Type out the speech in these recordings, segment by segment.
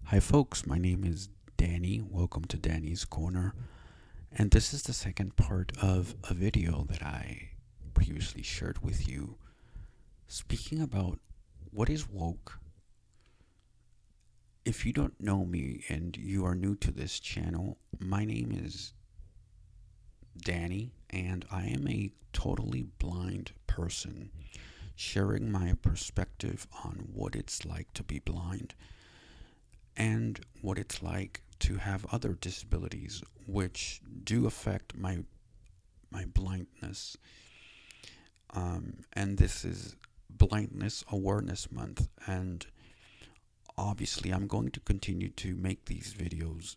Hi, folks. My name is Danny. Welcome to Danny's Corner. And this is the second part of a video that I previously shared with you speaking about what is woke. If you don't know me and you are new to this channel, my name is Danny, and I am a totally blind person sharing my perspective on what it's like to be blind and what it's like to have other disabilities which do affect my blindness. And this is Blindness Awareness Month, and obviously I'm going to continue to make these videos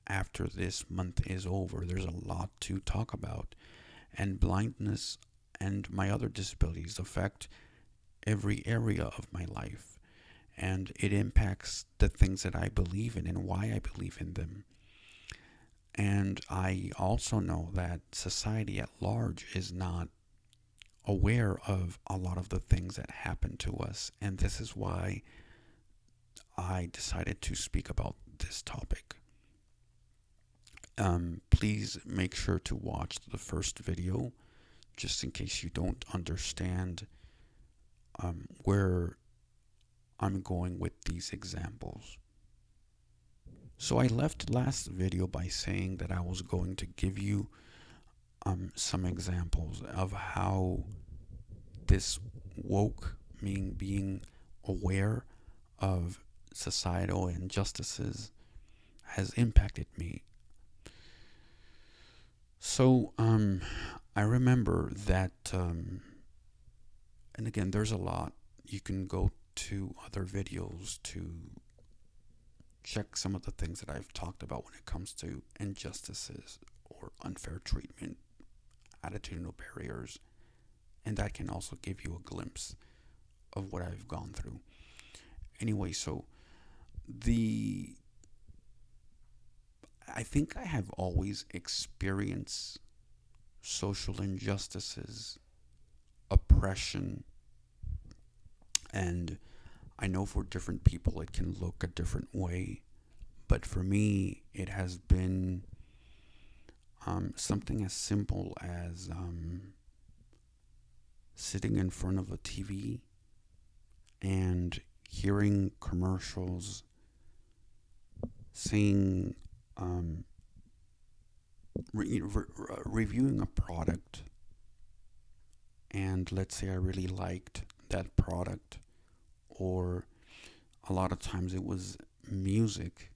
after this month is over. There's a lot to talk about, and blindness and my other disabilities affect every area of my life, and it impacts the things that I believe in and why I believe in them. And I also know that society at large is not aware of a lot of the things that happen to us, and this is why I decided to speak about this topic. Please make sure to watch the first video just in case you don't understand where I'm going with these examples. So I left last video by saying that I was going to give you some examples of how this woke, meaning being aware of societal injustices, has impacted me. So I remember that, and again, there's a lot. You can go to other videos to check some of the things that I've talked about when it comes to injustices or unfair treatment, attitudinal barriers, and that can also give you a glimpse of what I've gone through. Anyway, so I think I have always experienced social injustices, oppression, and I know for different people it can look a different way, but for me it has been something as simple as sitting in front of a TV and hearing commercials saying, reviewing a product, and let's say I really liked that product, or a lot of times it was music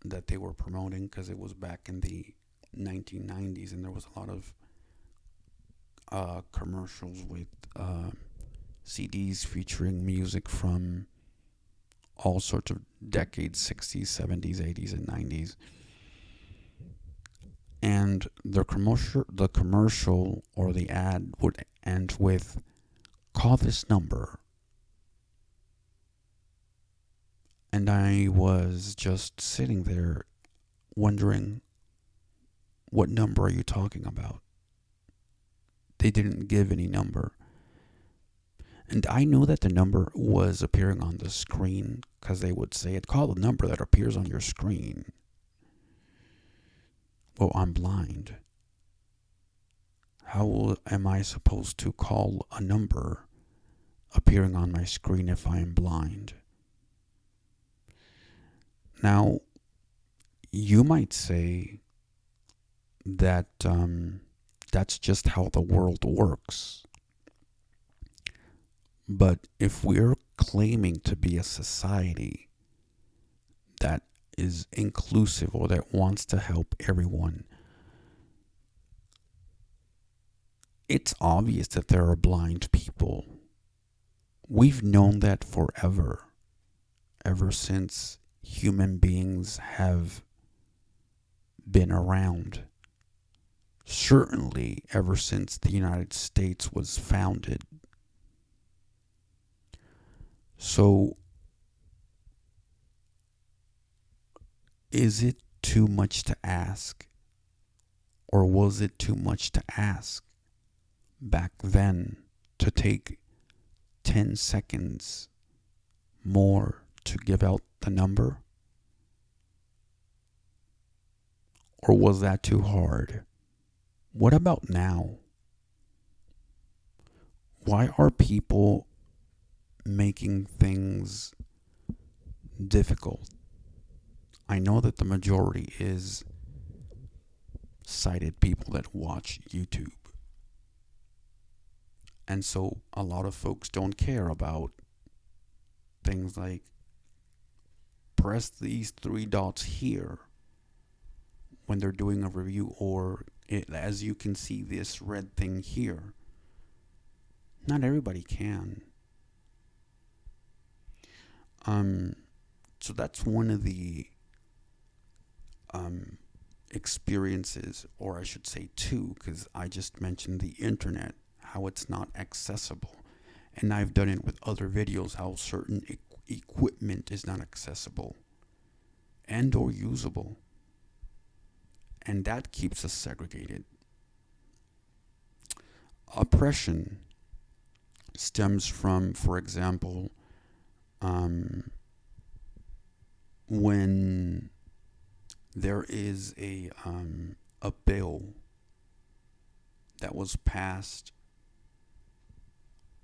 that they were promoting because it was back in the 1990s and there was a lot of commercials with CDs featuring music from all sorts of decades, 60s, 70s, 80s, and 90s. And the commercial or the ad would end with, "Call this number." And I was just sitting there wondering, what number are you talking about? They didn't give any number. And I knew that the number was appearing on the screen because they would say, "Call the number that appears on your screen." Well, I'm blind. How am I supposed to call a number appearing on my screen if I am blind? Now, you might say that that's just how the world works. But if we're claiming to be a society that is inclusive or that wants to help everyone, it's obvious that there are blind people. We've known that forever, ever since human beings have been around. Certainly ever since the United States was founded. So, is it too much to ask? Or was it too much to ask back then to take 10 seconds more to give out the number? Or was that too hard? What about now? Why are people making things difficult? I know that the majority is sighted people that watch YouTube. And so a lot of folks don't care about things like press these three dots here when they're doing a review, or as you can see this red thing here. Not everybody can. So that's one of the experiences, or I should say two, because I just mentioned the internet, how it's not accessible. And I've done it with other videos, how certain equipment is not accessible and or usable. And that keeps us segregated. Oppression stems from, for example, when there is a bill that was passed,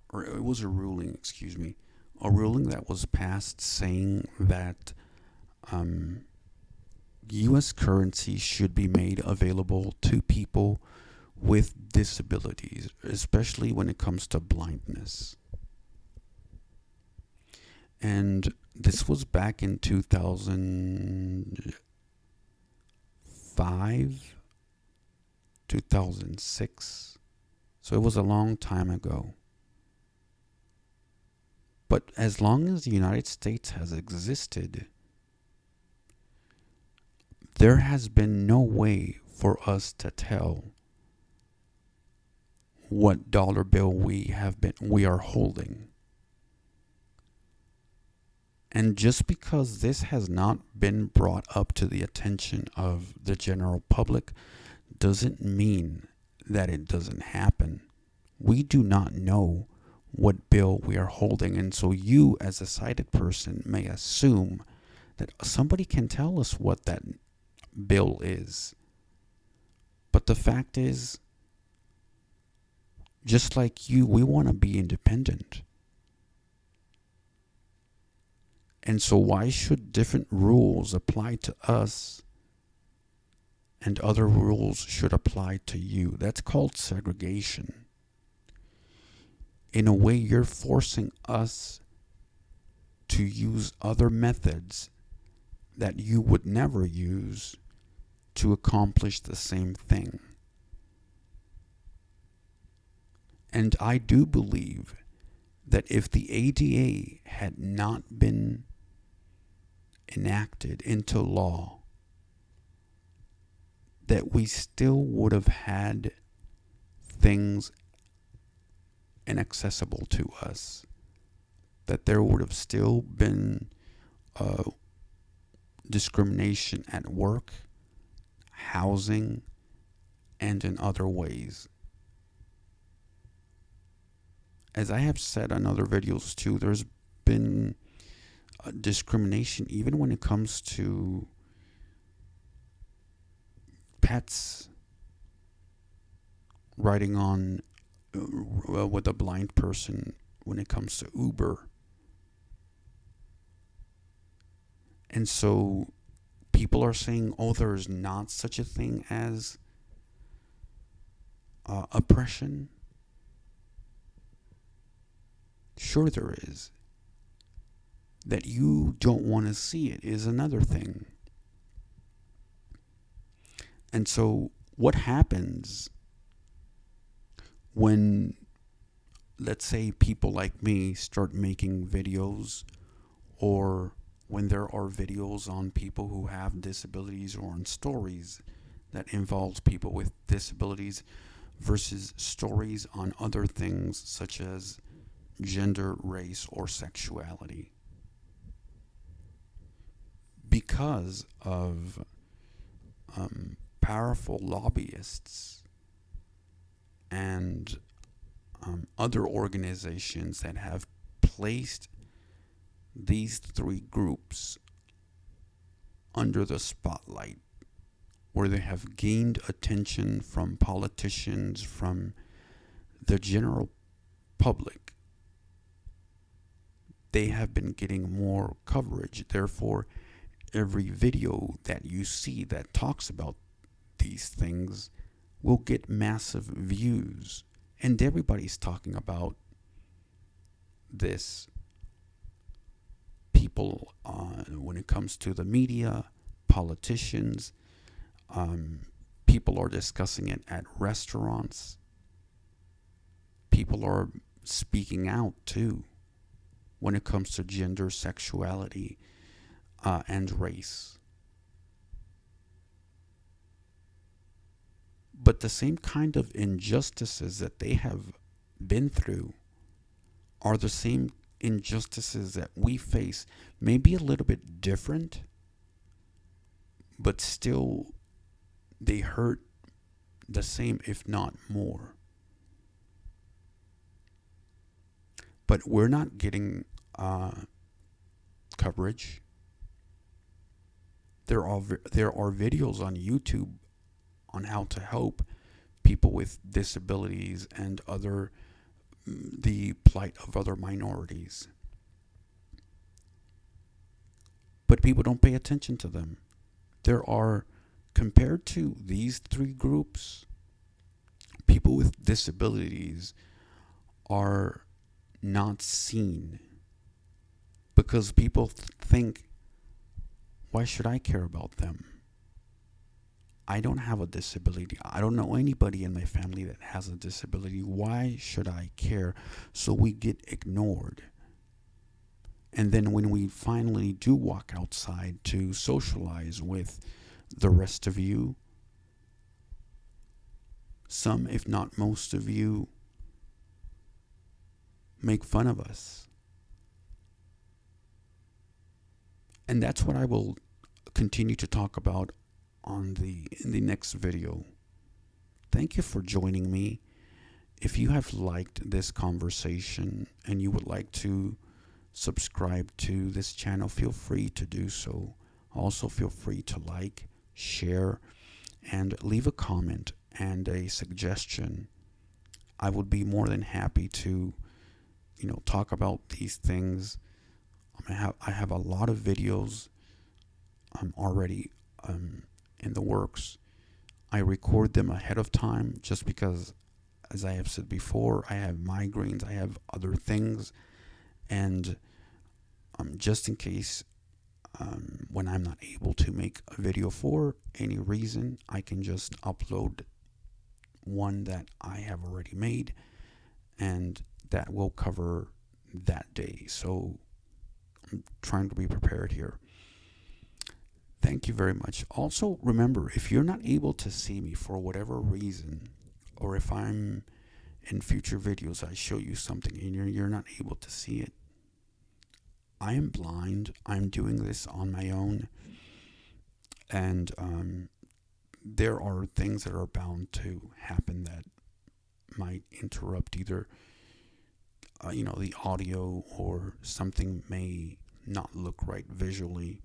or it was a ruling, excuse me, a ruling that was passed saying that U.S. currency should be made available to people with disabilities, especially when it comes to blindness. And this was back in 2005, 2006. So it was a long time ago. But as long as the United States has existed, there has been no way for us to tell what dollar bill we are holding. And just because this has not been brought up to the attention of the general public doesn't mean that it doesn't happen. We do not know what bill we are holding, and so you as a sighted person may assume that somebody can tell us what that bill is. But the fact is, just like you, we want to be independent. And so why should different rules apply to us and other rules should apply to you? That's called segregation. In a way, you're forcing us to use other methods that you would never use to accomplish the same thing. And I do believe that if the ADA had not been enacted into law, that we still would have had things inaccessible to us, that there would have still been discrimination at work, housing, and in other ways. As I have said on other videos too, there's been discrimination even when it comes to pets riding on with a blind person when it comes to Uber. And so people are saying, oh, there's not such a thing as oppression. Sure there is. That you don't want to see it is another thing. And so what happens when, let's say, people like me start making videos, or when there are videos on people who have disabilities, or on stories that involves people with disabilities versus stories on other things such as gender, race, or sexuality? Because of powerful lobbyists and other organizations that have placed these three groups under the spotlight, where they have gained attention from politicians, from the general public, they have been getting more coverage. Therefore, every video that you see that talks about these things will get massive views. And everybody's talking about this. People, when it comes to the media, politicians, people are discussing it at restaurants. People are speaking out too when it comes to gender, sexuality, and race. But the same kind of injustices that they have been through are the same injustices that we face, maybe a little bit different, but still they hurt the same, if not more. But we're not getting coverage. There are videos on YouTube on how to help people with disabilities and the plight of other minorities. But people don't pay attention to them. There are, compared to these three groups, people with disabilities are not seen because people think, why should I care about them? I don't have a disability. I don't know anybody in my family that has a disability. Why should I care? So we get ignored. And then when we finally do walk outside to socialize with the rest of you, some, if not most of you, make fun of us. And that's what I will continue to talk about in the next video. Thank you for joining me. If you have liked this conversation and you would like to subscribe to this channel, feel free to do so. Also, feel free to like, share, and leave a comment and a suggestion. I would be more than happy to, talk about these things. I have a lot of videos already in the works. I record them ahead of time just because, as I have said before, I have migraines, I have other things, and just in case when I'm not able to make a video for any reason, I can just upload one that I have already made, and that will cover that day. So I'm trying to be prepared here. Thank you very much. Also, remember, if you're not able to see me for whatever reason, or if I'm in future videos, I show you something and you're not able to see it, I am blind. I'm doing this on my own. And there are things that are bound to happen that might interrupt either, the audio, or something may not look right visually.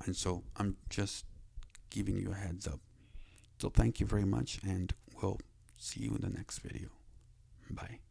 And so I'm just giving you a heads up. So thank you very much, and we'll see you in the next video. Bye.